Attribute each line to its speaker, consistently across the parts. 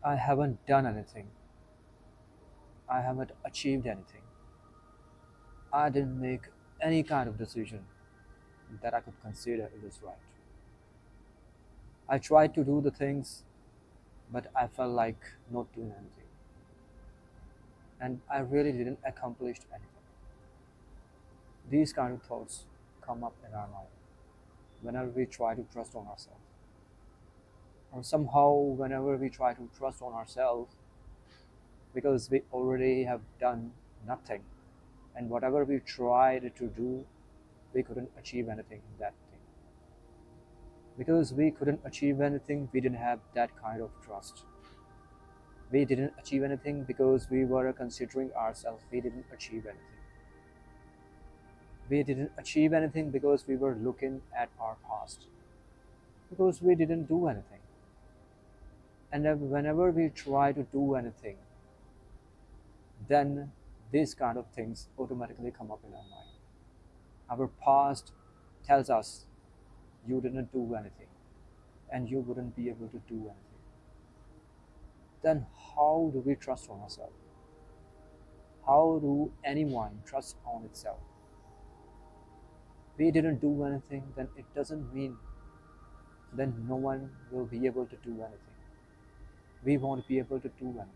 Speaker 1: I haven't done anything. I haven't achieved anything. I didn't make any kind of decision that I could consider it was right. I tried to do the things, but I felt like not doing anything. And I really didn't accomplish anything. These kind of thoughts come up in our mind whenever we try to trust on ourselves. Or somehow, whenever we try to trust on ourselves, because we already have done nothing, and whatever we tried to do, we couldn't achieve anything in that thing. Because we couldn't achieve anything, we didn't have that kind of trust. We didn't achieve anything because we were considering ourselves. We didn't achieve anything. We didn't achieve anything because we were looking at our past. Because we didn't do anything. And then whenever we try to do anything, then these kind of things automatically come up in our mind. Our past tells us you didn't do anything and you wouldn't be able to do anything. Then how do we trust on ourselves? How do anyone trust on itself? We didn't do anything, then it doesn't mean then no one will be able to do anything. We won't be able to do anything.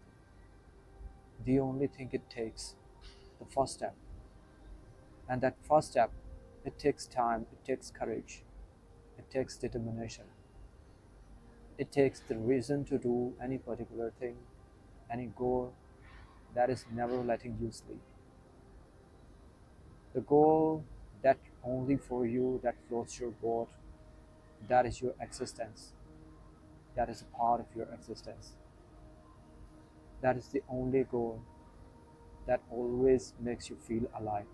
Speaker 1: The only thing it takes, the first step. And that first step, it takes time, it takes courage, it takes determination. It takes the reason to do any particular thing, any goal that is never letting you sleep. The goal that only for you, that floats your boat, that is your existence. That is a part of your existence. That is the only goal that always makes you feel alive.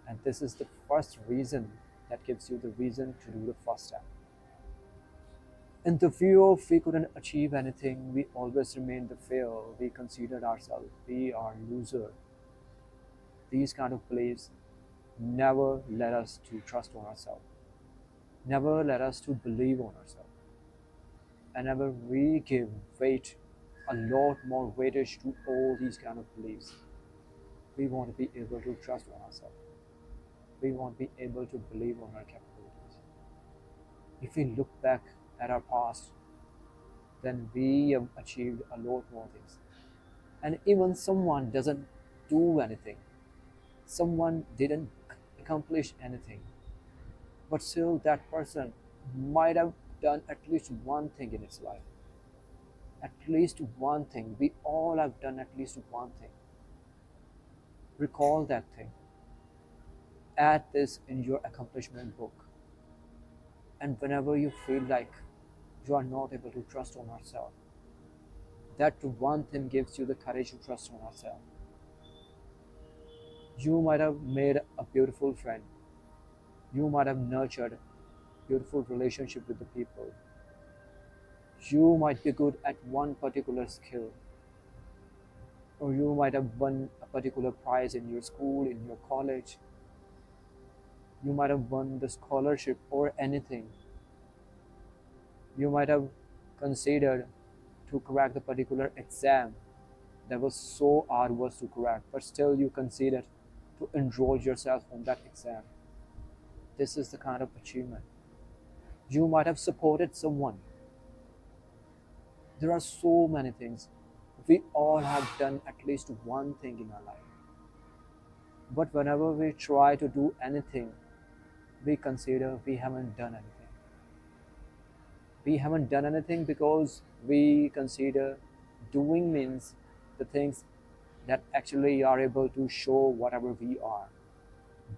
Speaker 1: And this is the first reason that gives you the reason to do the first step. In the view of we couldn't achieve anything, we always remain the fail. We considered ourselves, we are loser. These kind of beliefs never let us to trust on ourselves, never let us to believe on ourselves. And never we give weight, a lot more weightage to all these kind of beliefs. We want to be able to trust on ourselves. We won't be able to believe on our capabilities. If we look back at our past, then we have achieved a lot more things. And even someone doesn't do anything, someone didn't accomplish anything, but still that person might have done at least one thing in its life. At least one thing. We all have done at least one thing. Recall that thing. Add this in your accomplishment book. And whenever you feel like you are not able to trust on yourself, that one thing gives you the courage to trust on yourself. You might have made a beautiful friend. You might have nurtured a beautiful relationship with the people. You might be good at one particular skill. Or you might have won a particular prize in your school, in your college. You might have won the scholarship or anything. You might have considered to crack the particular exam that was so arduous to crack, but still you considered to enroll yourself on that exam. This is the kind of achievement. You might have supported someone. There are so many things. We all have done at least one thing in our life. But whenever we try to do anything, we consider we haven't done anything. We haven't done anything because we consider doing means the things that actually are able to show whatever we are.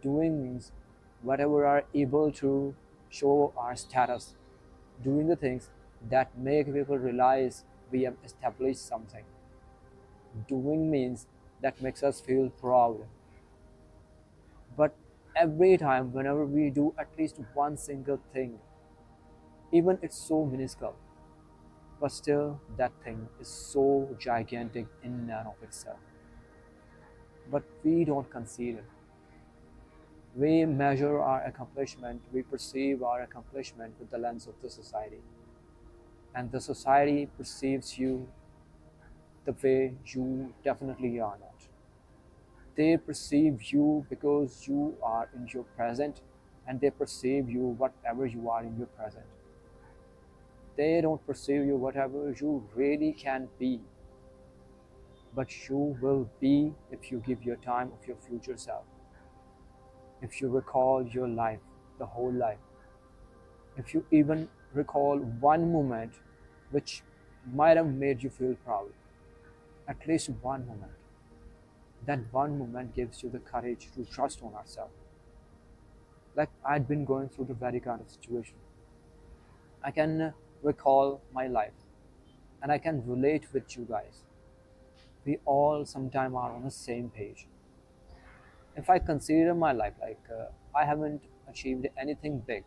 Speaker 1: Doing means whatever are able to show our status. Doing the things that make people realize we have established something. Doing means that makes us feel proud. But every time, whenever we do at least one single thing, even it's so minuscule, but still that thing is so gigantic in and of itself. But we don't consider. We measure our accomplishment, we perceive our accomplishment with the lens of the society. and the society perceives you the way you definitely are not. They perceive you because you are in your present, and they perceive you whatever you are in your present. They don't perceive you whatever you really can be, but you will be if you give your time of your future self. If you recall your life, the whole life, if you even recall one moment which might have made you feel proud, at least one moment, that one moment gives you the courage to trust on ourselves. Like I'd been going through the very kind of situation. I can recall my life and I can relate with you guys. We all sometime are on the same page. If I consider my life, I haven't achieved anything big.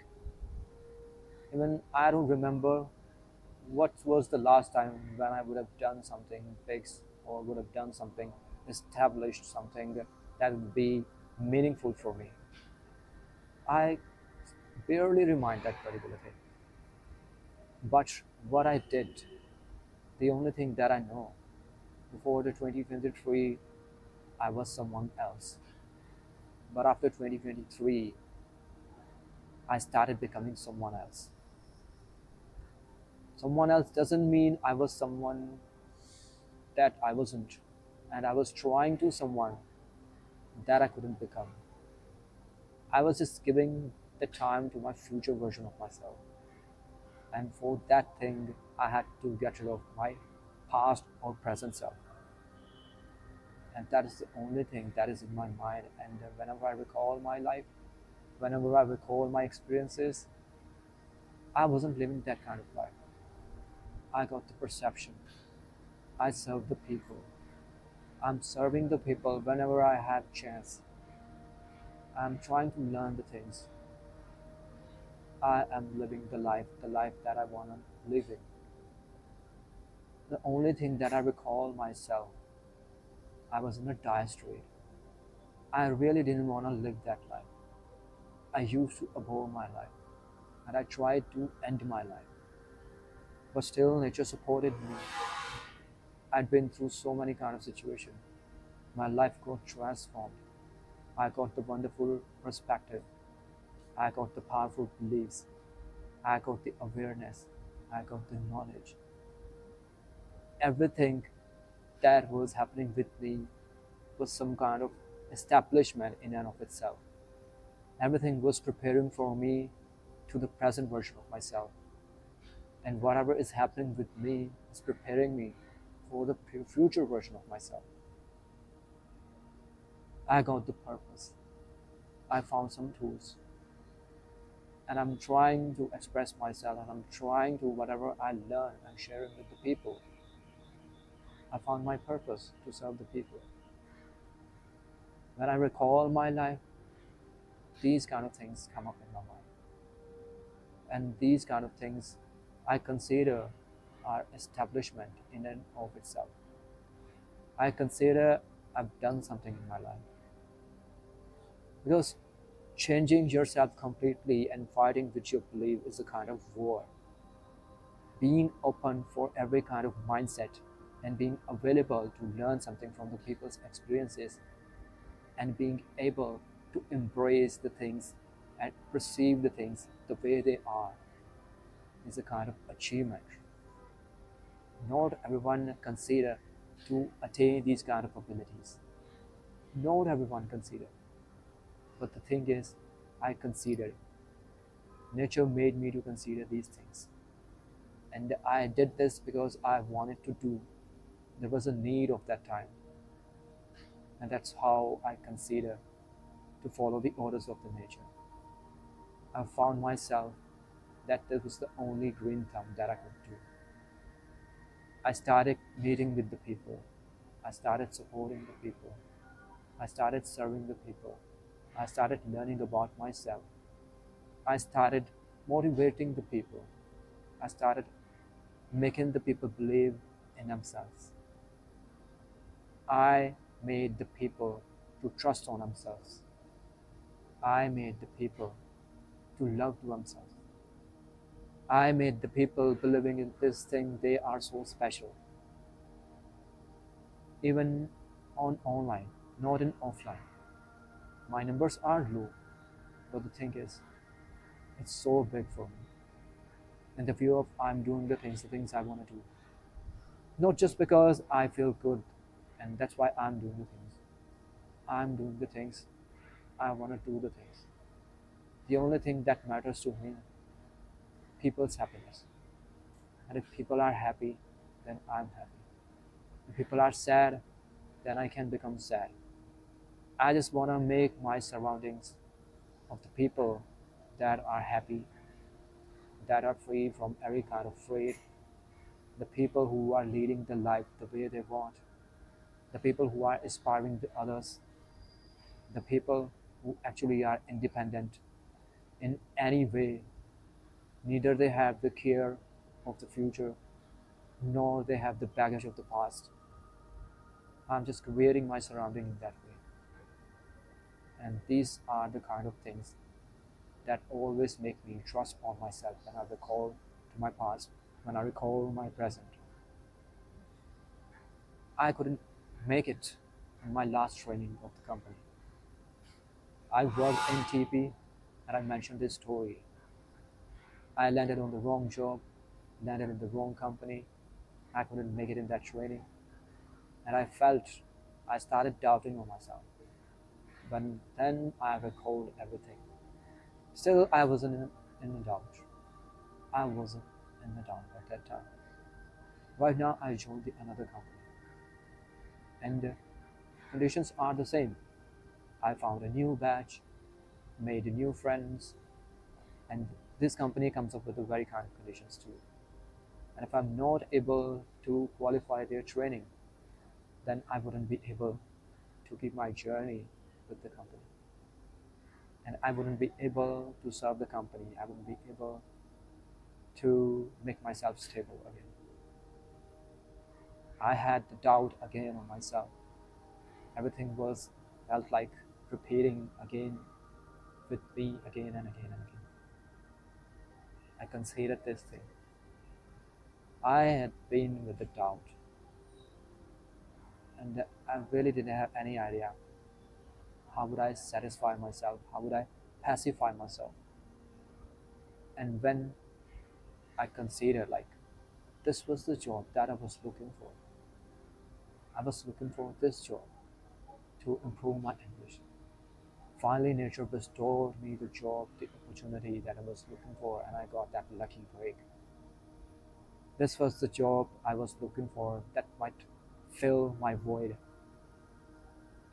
Speaker 1: Even I don't remember what was the last time when I would have done something big or would have done something, established something that would be meaningful for me. I barely remind that particular thing. But what I did, the only thing that I know, before the 2023, I was someone else. But after 2023, I started becoming someone else. Someone else doesn't mean I was someone that I wasn't, and I was trying to someone that I couldn't become. I was just giving the time to my future version of myself. And for that thing, I had to get rid of my past or present self. And that is the only thing that is in my mind. And whenever I recall my life, whenever I recall my experiences, I wasn't living that kind of life. I got the perception. I serve the people. I'm serving the people whenever I have chance. I'm trying to learn the things. I am living the life that I want to live in. The only thing that I recall myself, I was in a dire strait. I really didn't want to live that life. I used to abhor my life, and I tried to end my life. But still, nature supported me. I'd been through so many kind of situations. My life got transformed. I got the wonderful perspective. I got the powerful beliefs. I got the awareness. I got the knowledge. Everything that was happening with me was some kind of establishment in and of itself. Everything was preparing for me to the present version of myself. And whatever is happening with me is preparing me for the future version of myself. I got the purpose. I found some tools. And I'm trying to express myself and I'm trying to whatever I learn and share it with the people. I found my purpose to serve the people. When I recall my life, these kind of things come up in my mind. And these kind of things I consider are establishment in and of itself. I consider I've done something in my life. Because changing yourself completely and fighting with your belief is a kind of war. Being open for every kind of mindset and being available to learn something from the people's experiences and being able to embrace the things and perceive the things the way they are is a kind of achievement. Not everyone consider to attain these kind of abilities. Not everyone consider. But the thing is, I considered. Nature made me to consider these things. And I did this because I wanted to do. There was a need of that time. And that's how I consider to follow the orders of the nature. I found myself that this was the only green thumb that I could do. I started meeting with the people. I started supporting the people. I started serving the people. I started learning about myself. I started motivating the people. I started making the people believe in themselves. I made the people to trust on themselves. I made the people to love themselves. I made the people believing in this thing they are so special, even on online, not in offline. My numbers are low, but the thing is, it's so big for me. In the view of I'm doing the things I want to do. Not just because I feel good and that's why I'm doing the things. I'm doing the things I want to do the things. The only thing that matters to me, people's happiness. And if people are happy, then I'm happy. If people are sad, then I can become sad. I just want to make my surroundings of the people that are happy, that are free from every kind of fear, the people who are leading the life the way they want, the people who are inspiring the others, the people who actually are independent in any way. Neither they have the care of the future, nor they have the baggage of the past. I'm just creating my surrounding in that way. And these are the kind of things that always make me trust on myself when I recall to my past, when I recall my present. I couldn't make it in my last training of the company. I worked in TP and I mentioned this story. I landed on the wrong job, landed in the wrong company. I couldn't make it in that training. And I started doubting on myself. But then I recalled everything. Still, I wasn't in a doubt. I wasn't in a doubt at that time. Right now, I joined another company. And the conditions are the same. I found a new batch, made new friends, and this company comes up with the very kind of conditions too. And if I'm not able to qualify their training, then I wouldn't be able to keep my journey with the company. And I wouldn't be able to serve the company. I wouldn't be able to make myself stable again. I had the doubt again on myself. Everything was felt like repeating again with me again and again and again. I considered this thing. I had been with the doubt, and I really didn't have any idea how would I satisfy myself, how would I pacify myself. And when I considered like this was the job that I was looking for, I was looking for this job to improve my English. Finally, nature bestowed me the job, the opportunity that I was looking for, and I got that lucky break. This was the job I was looking for that might fill my void.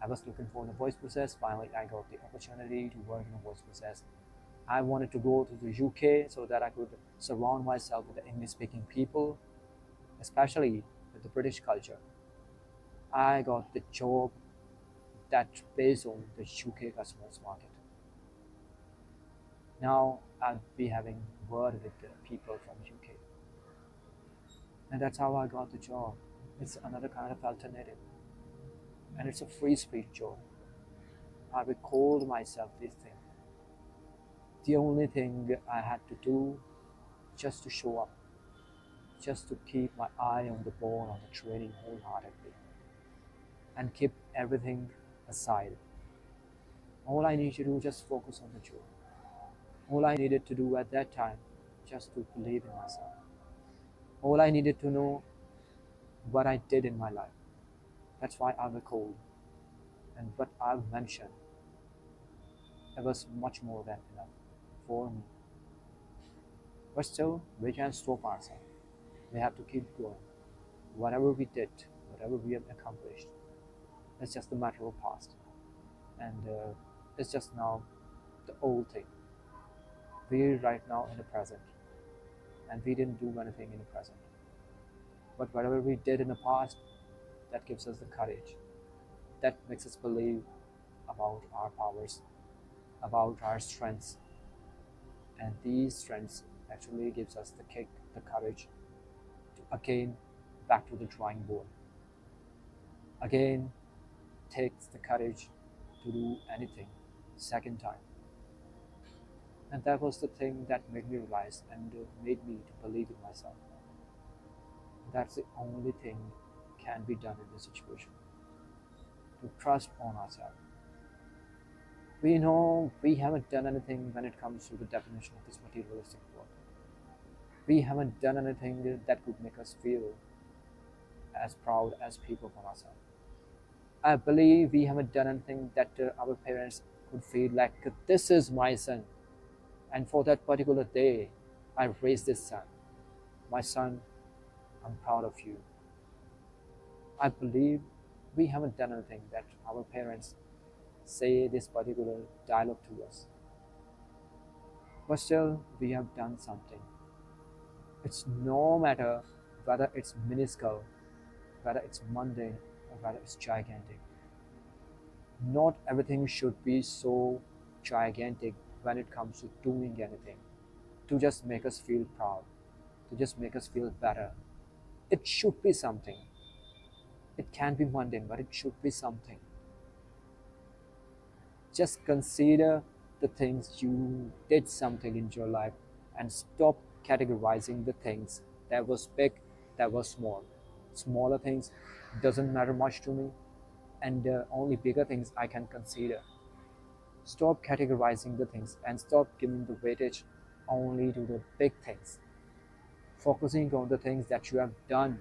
Speaker 1: I was looking for the voice process. Finally, I got the opportunity to work in the voice process. I wanted to go to the UK so that I could surround myself with the English speaking people, especially with the British culture. I got the job that based on the UK customers market. Now I'll be having word with the people from UK. And that's how I got the job. It's another kind of alternative. And it's a free speech job. I recalled myself this thing. The only thing I had to do just to show up, just to keep my eye on the ball on the training wholeheartedly and keep everything aside. All I needed to do just focus on the job. All I needed to do at that time just to believe in myself. All I needed to know what I did in my life. That's why I recalled. And what I've mentioned, it was much more than enough for me. But still, we can't stop ourselves. We have to keep going. Whatever we did, whatever we have accomplished, it's just a matter of past. And it's just now the old thing. We're right now in the present. And we didn't do anything in the present. But whatever we did in the past, that gives us the courage. That makes us believe about our powers, about our strengths. And these strengths actually gives us the kick, the courage to again back to the drawing board. Again takes the courage to do anything second time. And that was the thing that made me realize and made me to believe in myself. That's the only thing can be done in this situation, to trust on ourselves. We know we haven't done anything when it comes to the definition of this materialistic world. We haven't done anything that could make us feel as proud as people for ourselves. I believe we haven't done anything that our parents could feel like this is my son, and for that particular day, I raised this son. My son, I'm proud of you. I believe we haven't done anything that our parents say this particular dialogue to us, but still we have done something. It's no matter whether it's minuscule, whether it's mundane, or whether it's gigantic. Not everything should be so gigantic when it comes to doing anything to just make us feel proud, to just make us feel better. It should be something. It can be mundane, but it should be something. Just consider the things you did something in your life and stop categorizing the things that was big, that was small. Smaller things doesn't matter much to me, and only bigger things I can consider. Stop categorizing the things and stop giving the weightage only to the big things. Focusing on the things that you have done,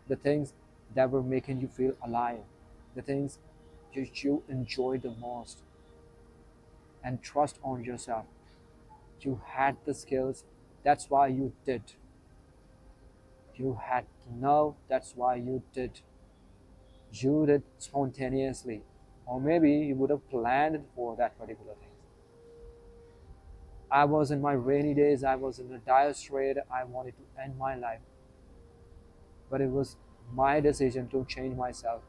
Speaker 1: the things that were making you feel alive, the things that you enjoy the most, and trust on yourself. You had the skills, that's why you did. You had the nerve, that's why you did. You did spontaneously, or maybe you would have planned for that particular thing. I was in my rainy days, I was in a dire strait, I wanted to end my life, but it was my decision to change myself,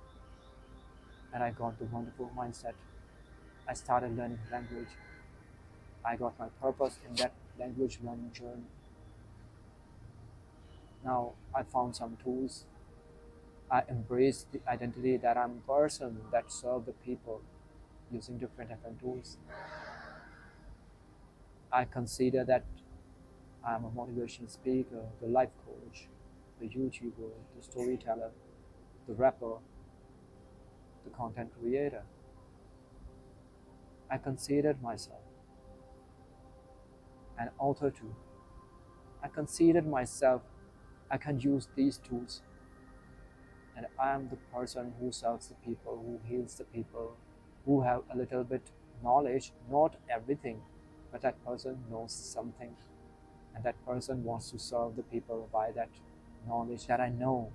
Speaker 1: and I got the wonderful mindset. I started learning language. I got my purpose in that language learning journey. Now I found some tools. I embraced the identity that I'm a person that serve the people using different tools. I consider that I'm a motivational speaker, the life coach, the YouTuber, the storyteller, the rapper, the content creator. I considered myself an author too. I considered myself I can use these tools, and I am the person who serves the people, who heals the people, who have a little bit knowledge, not everything, but that person knows something, and that person wants to serve the people by that knowledge that I know.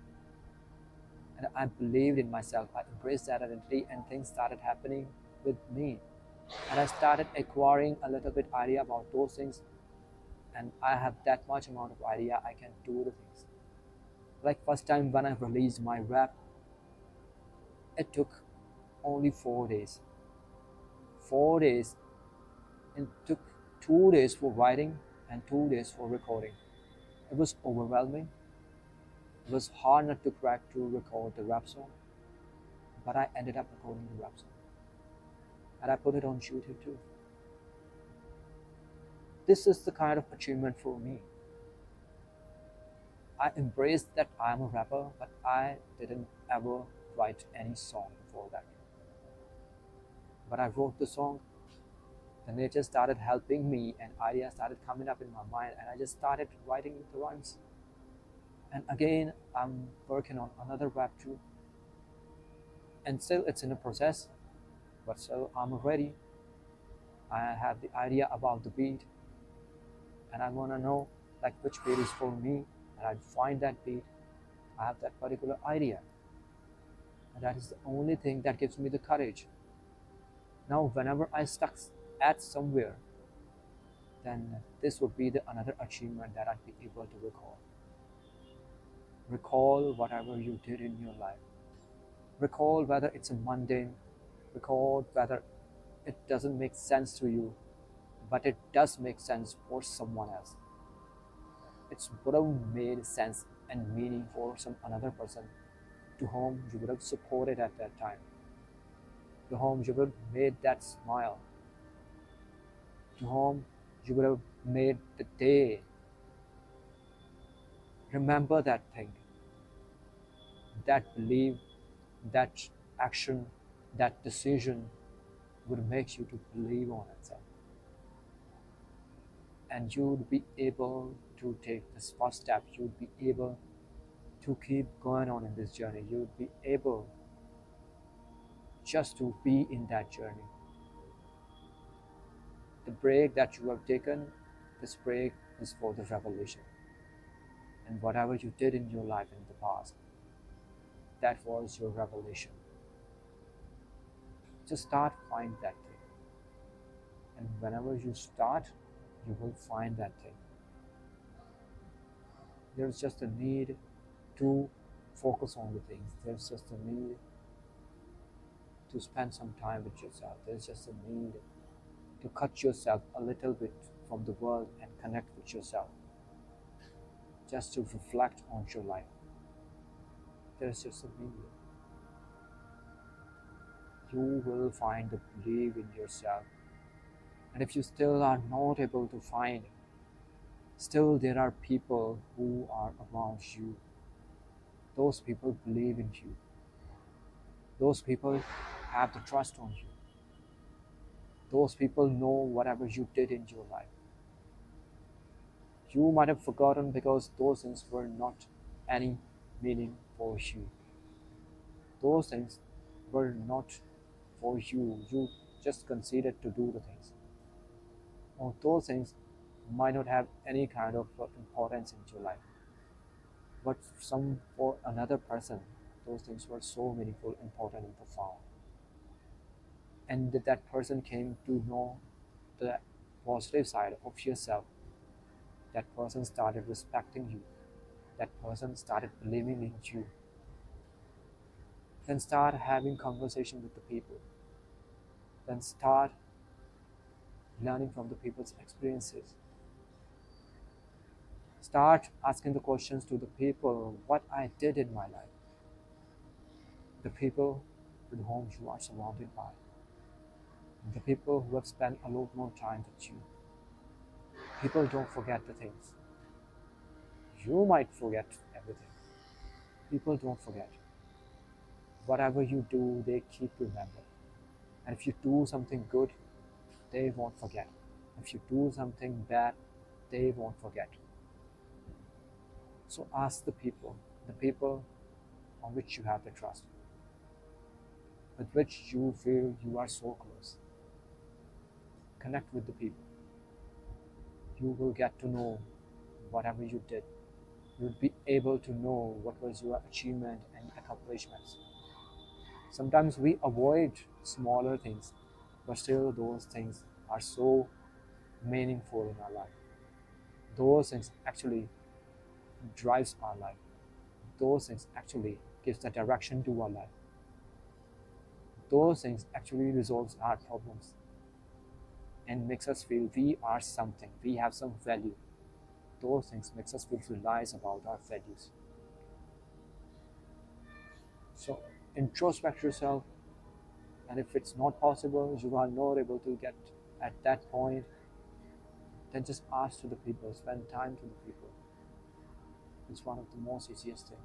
Speaker 1: And I believed in myself. I embraced that identity, and things started happening with me. And I started acquiring a little bit idea about those things, and I have that much amount of idea I can do the things. Like first time when I released my rap, it took only 4 days. 4 days. It took 2 days for writing and 2 days for recording. It was overwhelming. It was hard not to crack to record the rap song, but I ended up recording the rap song. And I put it on YouTube too. This is the kind of achievement for me. I embraced that I'm a rapper, but I didn't ever write any song before that. But I wrote the song, the nature started helping me, and ideas started coming up in my mind, and I just started writing the rhymes. And again, I'm working on another rap too, and still it's in a process, but still I'm ready. I have the idea about the beat, and I want to know like which beat is for me, and I find that beat. I have that particular idea, and that is the only thing that gives me the courage. Now, whenever I stuck at somewhere, then this would be the another achievement that I'd be able to recall. Recall whatever you did in your life. Recall whether it's a mundane, recall whether it doesn't make sense to you, but it does make sense for someone else. It would have made sense and meaning for some another person to whom you would have supported at that time, to whom you would have made that smile, to whom You would have made the day. Remember that thing, that belief, that action, that decision would make you to believe on itself. And you would be able to take this first step. You would be able to keep going on in this journey. You would be able just to be in that journey. The break that you have taken, this break is for the revelation. And whatever you did in your life in the past, that was your revelation. Just start find that thing. And whenever you start, you will find that thing. There's just a need to focus on the things. There's just a need to spend some time with yourself. There's just a need to cut yourself a little bit from the world and connect with yourself. Just to reflect on your life. There's just a need. You will find the belief in yourself. And if you still are not able to find, still there are people who are around you. Those people believe in you. Those people have the trust on you. Those people know whatever you did in your life. You might have forgotten because those things were not any meaning for you. Those things were not for you. You just considered to do the things. Or those things might not have any kind of importance in your life. But for another person, those things were so meaningful, important, and profound. And that person came to know the positive side of yourself. That person started respecting you. That person started believing in you. Then start having conversation with the people. Then start learning from the people's experiences. Start asking the questions to the people what I did in my life. The people with whom you are surrounded by. The people who have spent a lot more time with you. People don't forget the things. You might forget everything. People don't forget. Whatever you do, they keep remembering. And if you do something good, they won't forget. If you do something bad, they won't forget. So ask the people on which you have the trust, with which you feel you are so close. Connect with the people. You will get to know whatever you did. You'll be able to know what was your achievement and accomplishments. Sometimes we avoid smaller things, but still those things are so meaningful in our life. Those things actually drives our life. Those things actually gives the direction to our life. Those things actually resolves our problems and makes us feel we are something, we have some value. Those things makes us feel realize about our values. So introspect yourself, and if it's not possible, you are not able to get at that point, then just ask to the people, spend time to the people. It's one of the most easiest thing.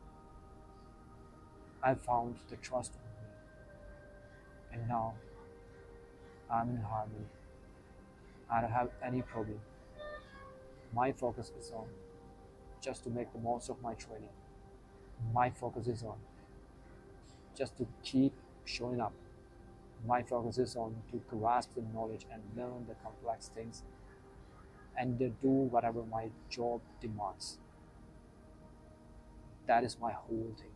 Speaker 1: I found the trust on me, and now I'm in harmony. I don't have any problem. My focus is on just to make the most of my training. My focus is on just to keep showing up. My focus is on to grasp the knowledge and learn the complex things and do whatever my job demands. That is my whole thing.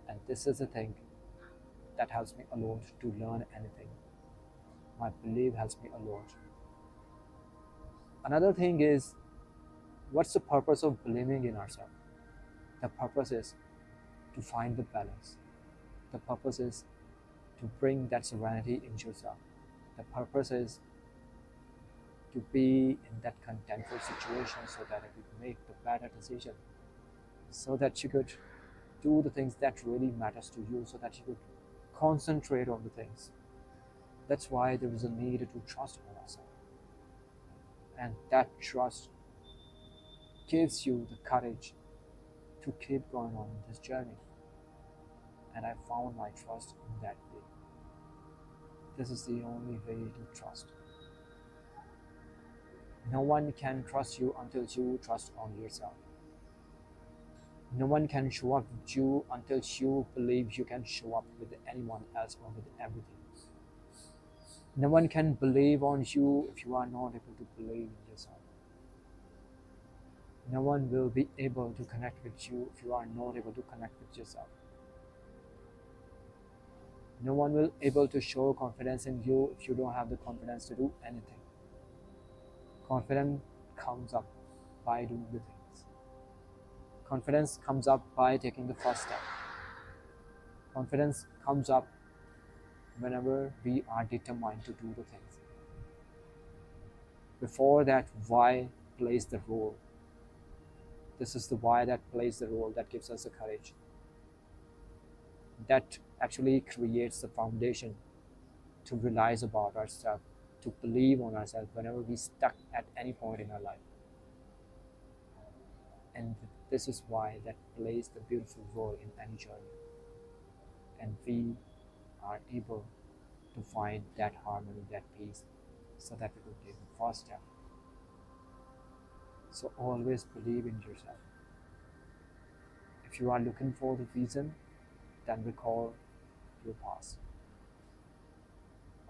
Speaker 1: And this is the thing that helps me a lot to learn anything. My belief helps me a lot. Another thing is, what's the purpose of believing in ourselves? The purpose is to find the balance. The purpose is to bring that serenity into yourself. The purpose is to be in that contentful situation so that you could make the better decision, so that you could do the things that really matters to you, so that you could concentrate on the things. That's why there is a need to trust in ourselves. And that trust gives you the courage to keep going on in this journey. And I found my trust in that way. This is the only way to trust. No one can trust you until you trust on yourself. No one can show up with you until you believe you can show up with anyone else or with everything. No one can believe on you if you are not able to believe in yourself. No one will be able to connect with you if you are not able to connect with yourself. No one will able to show confidence in you if you don't have the confidence to do anything. Confidence comes up by doing the things. Confidence comes up by taking the first step. Confidence comes up whenever we are determined to do the things. Before that, why plays the role. This is the why that plays the role that gives us the courage. That actually creates the foundation to realize about ourselves, to believe on ourselves whenever we stuck at any point in our life. And this is why that plays the beautiful role in any journey. And we are able to find that harmony, that peace, so that we will take the first step. So always believe in yourself. If you are looking for the reason, then recall your past.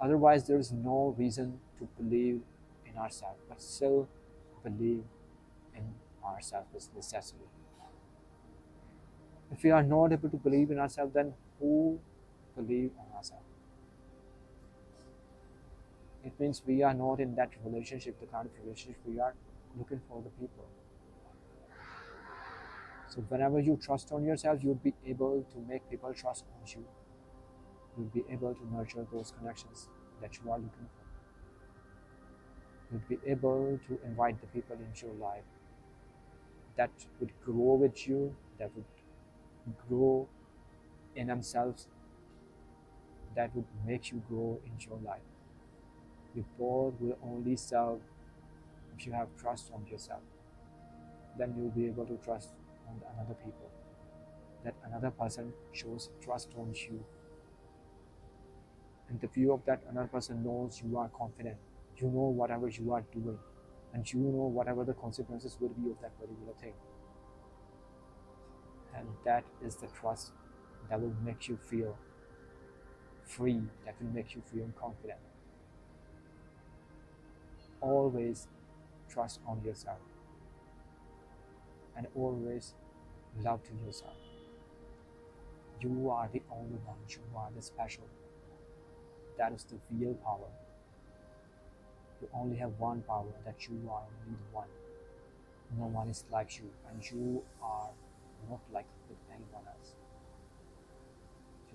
Speaker 1: Otherwise, there is no reason to believe in ourselves, but still believe in ourselves is necessary. If we are not able to believe in ourselves, then who believe on ourselves? It means we are not in that relationship, the kind of relationship we are looking for the people. So whenever you trust on yourself, you'll be able to make people trust on you. You'll be able to nurture those connections that you are looking for. You'll be able to invite the people into your life that would grow with you, that would grow in themselves, that would make you grow into your life. You both will only serve if you have trust on yourself. Then you'll be able to trust on another people. That another person shows trust on you. And the view of that another person knows you are confident. You know whatever you are doing. And you know whatever the consequences will be of that particular thing. And that is the trust that will make you feel free, that will make you feel confident. Always trust on yourself. And always love to yourself. You are the only one, you are the special. That is the real power. You only have one power, that you are only the one. No one is like you, and you are not like with anyone else.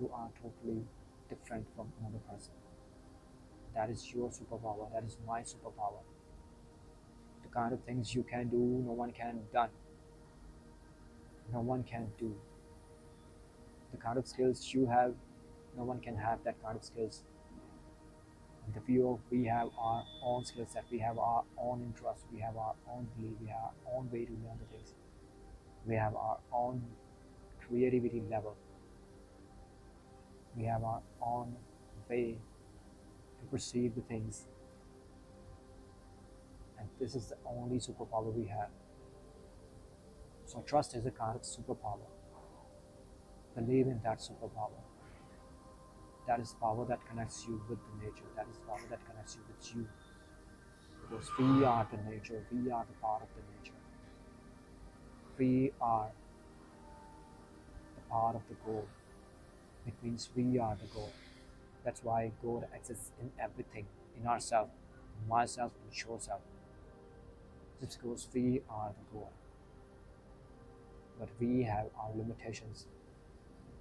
Speaker 1: You are totally different from another person. That is your superpower, that is my superpower. The kind of things you can do, no one can done. No one can do. The kind of skills you have, no one can have that kind of skills. And the view of we have our own skill set, we have our own interest, we have our own belief, we have our own way to learn the things. We have our own creativity level. We have our own way to perceive the things. And this is the only superpower we have. So trust is a kind of superpower. Believe in that superpower. That is power that connects you with the nature. That is power that connects you with you. Because we are the nature. We are the part of the nature. We are the part of the God. It means we are the God. That's why God exists in everything, in ourselves, in myself, and yourself. Just because we are the God. But we have our limitations.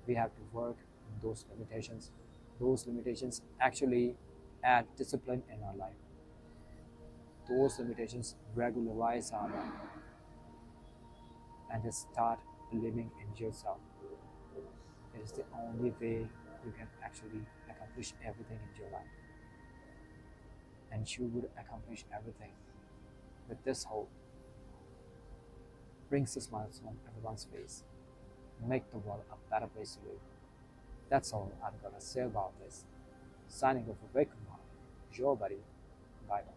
Speaker 1: We have to work on those limitations. Those limitations actually add discipline in our life. Those limitations regularize our life. And just start believing in yourself. It is the only way you can actually accomplish everything in your life. And you would accomplish everything with this hope, brings a smile on everyone's face, make the world a better place to live. That's all I'm gonna say about this. Signing off for Kumar, your buddy. Bye bye.